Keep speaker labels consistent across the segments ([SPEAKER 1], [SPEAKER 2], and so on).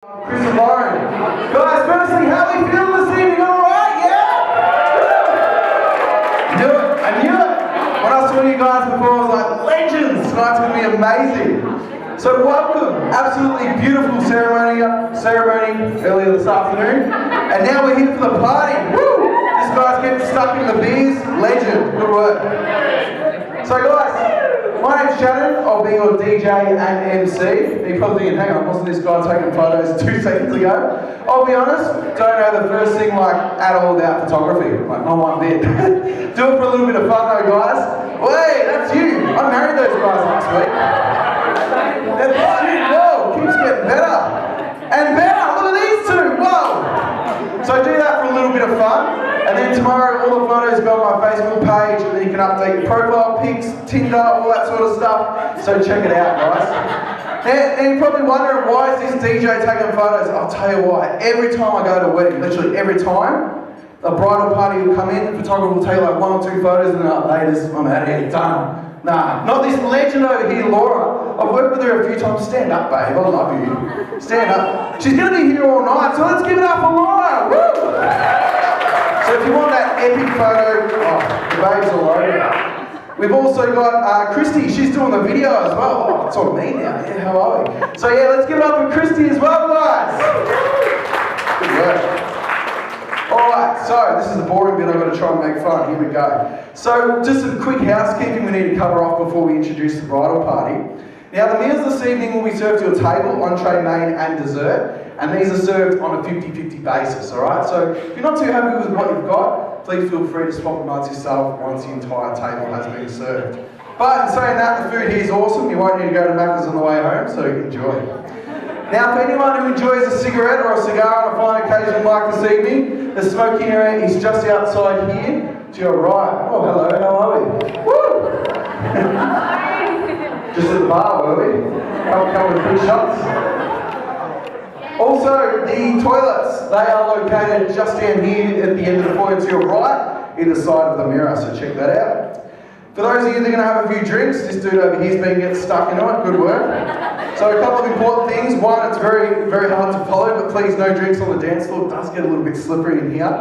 [SPEAKER 1] Chris and Lauren. Guys, firstly, how are we feeling this evening? Alright, yeah? Knew it, I knew it. When I saw you guys before, I was like, legends! Tonight's going to be amazing. So welcome, absolutely beautiful ceremony earlier this afternoon. And now we're here for the party. Woo! This guy's getting stuck in the beers. Legend, good work. So guys, my name's Shannon. I'll be your DJ and MC. You're probably thinking, hang on, wasn't this guy taking photos 2 seconds ago? I'll be honest, don't know the first thing at all about photography. Not one bit. Do it for a little bit of fun though, guys. Wait, that's you. I married those guys last week. That's you. Whoa, keeps getting better. And better, look at these two, whoa. So do that for a little bit of fun. And then tomorrow, all the photos go on my Facebook page, and then you can update your profile pics, Tinder, all that sort of stuff. So check it out, guys. And you're probably wondering, why is this DJ taking photos? I'll tell you why. Every time I go to a wedding, literally every time, a bridal party will come in, the photographer will take like 1 or 2 photos, and they're like, ladies, I'm out of here, done. Nah, not this legend over here, Laura. I've worked with her a few times. Stand up, babe, I love you. Stand up. She's going to be here all night, so let's give it up for Laura. Woo! So if you want that epic photo, the babe's all over it. We've also got Christy, she's doing the video as well. Oh, it's on me now, yeah, how are we? So yeah, let's give it up for Christy as well, guys. Good work. Alright, so this is the boring bit, I've got to try and make fun, here we go. So just some quick housekeeping we need to cover off before we introduce the bridal party. Now the meals this evening will be served to your table, entree, main and dessert, and these are served on a 50-50 basis, alright? So if you're not too happy with what you've got, please feel free to swap amongst yourself once the entire table has been served. But in saying that, the food here is awesome, you won't need to go to Macca's on the way home, so enjoy. Now for anyone who enjoys a cigarette or a cigar on a fine occasion like this evening, the smoking area is just outside here, to your right. Oh hello, how are we? Woo! Just at the bar, were we? Come with quick shots. Also, the toilets, they are located just down here at the end of the foyer to your right, either side of the mirror, so check that out. For those of you that are going to have a few drinks, this dude over here's been getting stuck into it, good work. So a couple of important things. One, it's very, very hard to follow, but please no drinks on the dance floor, it does get a little bit slippery in here.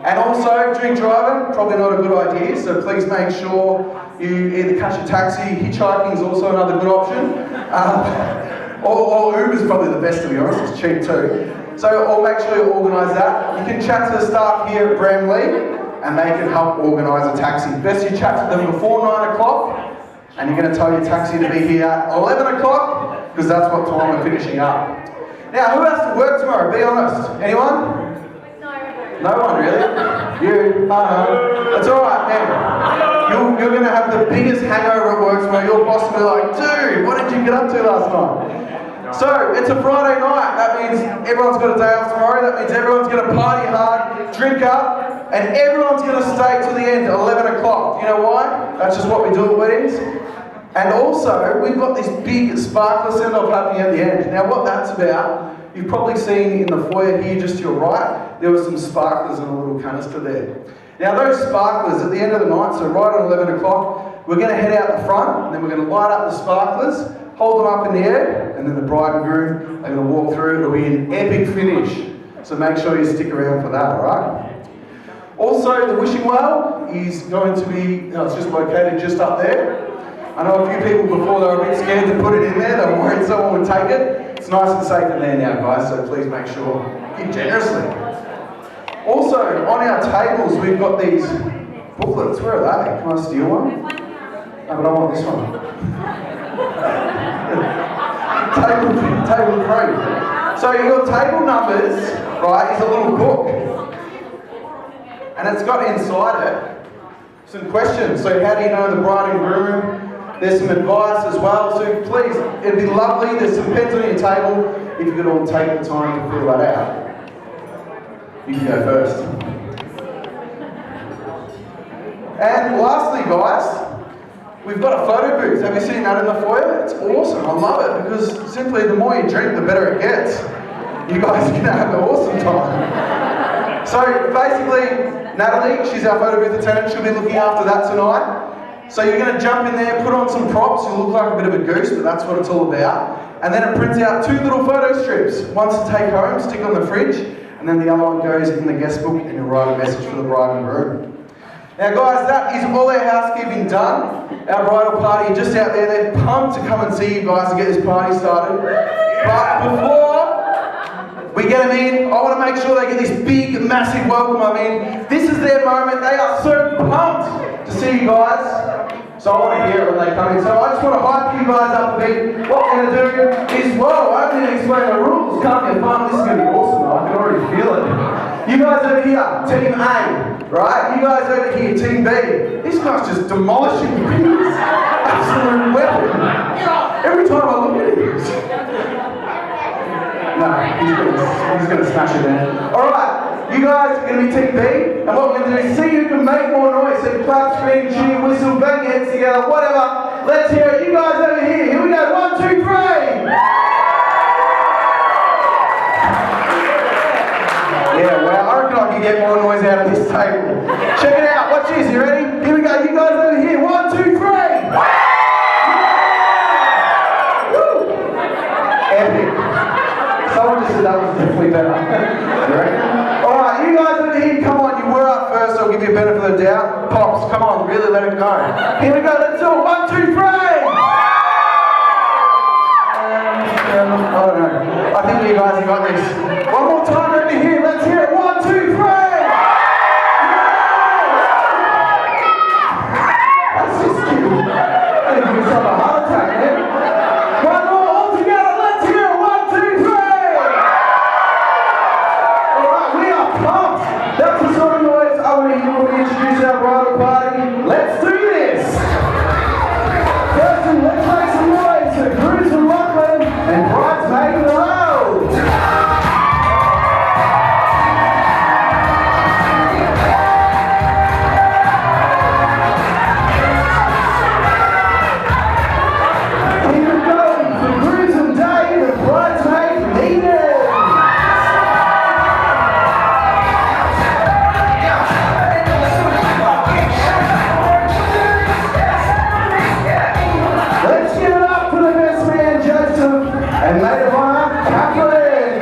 [SPEAKER 1] And also, drink driving, probably not a good idea, so please make sure you either catch a taxi, hitchhiking is also another good option. Or Uber's probably the best, to be honest, it's cheap too. So I'll make sure you organise that. You can chat to the staff here at Bramley, and they can help organise a taxi. Best you chat to them before 9 o'clock, and you're going to tell your taxi to be here at 11 o'clock, because that's what time we're finishing up. Now, who has to work tomorrow? Be honest. Anyone? No one really? You? That's alright, man. You're going to have the biggest hangover at work tomorrow. Your boss will be like, dude, what did you get up to last night? So, it's a Friday night. That means everyone's got a day off tomorrow. That means everyone's going to party hard, drink up, and everyone's going to stay till the end at 11 o'clock. You know why? That's just what we do at weddings. And also, we've got this big sparkler send-off happening at the end. Now, what that's about, you've probably seen in the foyer here just to your right, there were some sparklers in a little canister there. Now those sparklers, at the end of the night, so right on 11 o'clock, we're going to head out the front, and then we're going to light up the sparklers, hold them up in the air, and then the bride and groom are going to walk through. It'll be an epic finish. So make sure you stick around for that, alright? Also, the wishing well is going to be, it's just located just up there. I know a few people before they were a bit scared to put it in there, they were worried someone would take it. It's nice and safe in there now, guys, so please make sure you give generously. Also, on our tables, we've got these booklets. Where are they? Can I steal one? No, but I want this one. table 3. So your table numbers, right, is a little book. And it's got inside it some questions. So how do you know the bride and groom? There's some advice as well, so please, it'd be lovely. There's some pens on your table. If you could all take the time to fill that out. You can go first. And lastly, guys, we've got a photo booth. Have you seen that in the foyer? It's awesome. I love it because simply the more you drink, the better it gets. You guys are going to have an awesome time. So basically, Natalie, she's our photo booth attendant. She'll be looking after that tonight. So you're going to jump in there, put on some props. You look like a bit of a goose, but that's what it's all about. and then it prints out 2 little photo strips. One's to take home, stick on the fridge, and then the other one goes in the guest book and you'll write a message for the bride and groom. Now guys, that is all our housekeeping done. Our bridal party are just out there. They're pumped to come and see you guys and get this party started. But before we get them in, I want to make sure they get this big, massive welcome. I mean, this is their moment. They are so pumped to see you guys. So I want to hear it when they come in. So I just want to hype you guys up a bit. What we're going to do is, whoa, I haven't even explained the rules. Can't be fun. This is going to be awesome. I can already feel it. You guys over here, Team A, right? You guys over here, Team B. This guy's just demolishing things. Absolute weapon. Every time I look at him. No, he's going to smash it in. Alright. You guys are going to be Team B, and what we're going to do is see who can make more noise. So clap, scream, cheer, whistle, bang your heads together, whatever. Let's hear it. You guys over here. Here we go. 1, 2, 3. Yeah, well, I reckon I can get more noise out of this table. Check it out. Watch this. You ready? Here we go. You guys over here. 1, 2, 3. Woo! Epic. Someone just said that was definitely better. You ready? Alright, you guys over here, come on, you were up first, so I'll give you a benefit of the doubt. Pops, come on, really let it go. Here we go, let's do it. 1, 2, 3! I don't know. I think you guys have got this. One more time over here, let's hear it. 1, 2, 3! That's just cute. I think you yourself a heart attack, man. One more, all together, let's hear it. 1, 2, 3! That's the sort of noise I want to hear when we introduce our bridal party. Let's do this! First, let's make some noise for grooms from Lachlan and bridesmaid in the road. Keep it going for grooms from Dave and bridesmaid from Eden. And maid of honor, Kathleen!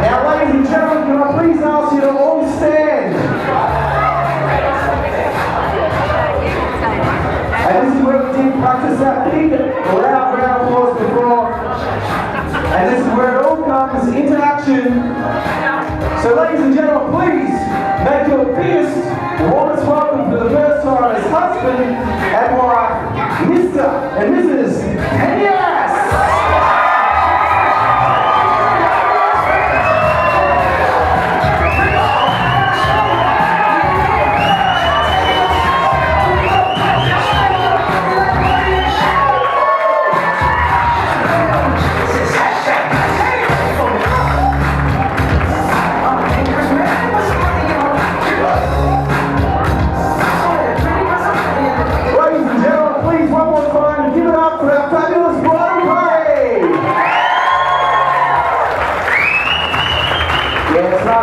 [SPEAKER 1] Now, ladies and gentlemen, can I please ask you to all stand? And this is where we did practice that big, loud round of applause before. And this is where it all comes into action. So ladies and gentlemen, please make your biggest, warmest welcome for the first time as husband and wife, Mr. and Mrs. Penyas!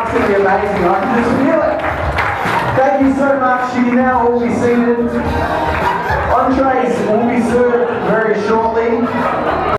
[SPEAKER 1] It's going to be amazing, I can just feel it. Thank you so much. You can now all be seated. Entrees will be served very shortly.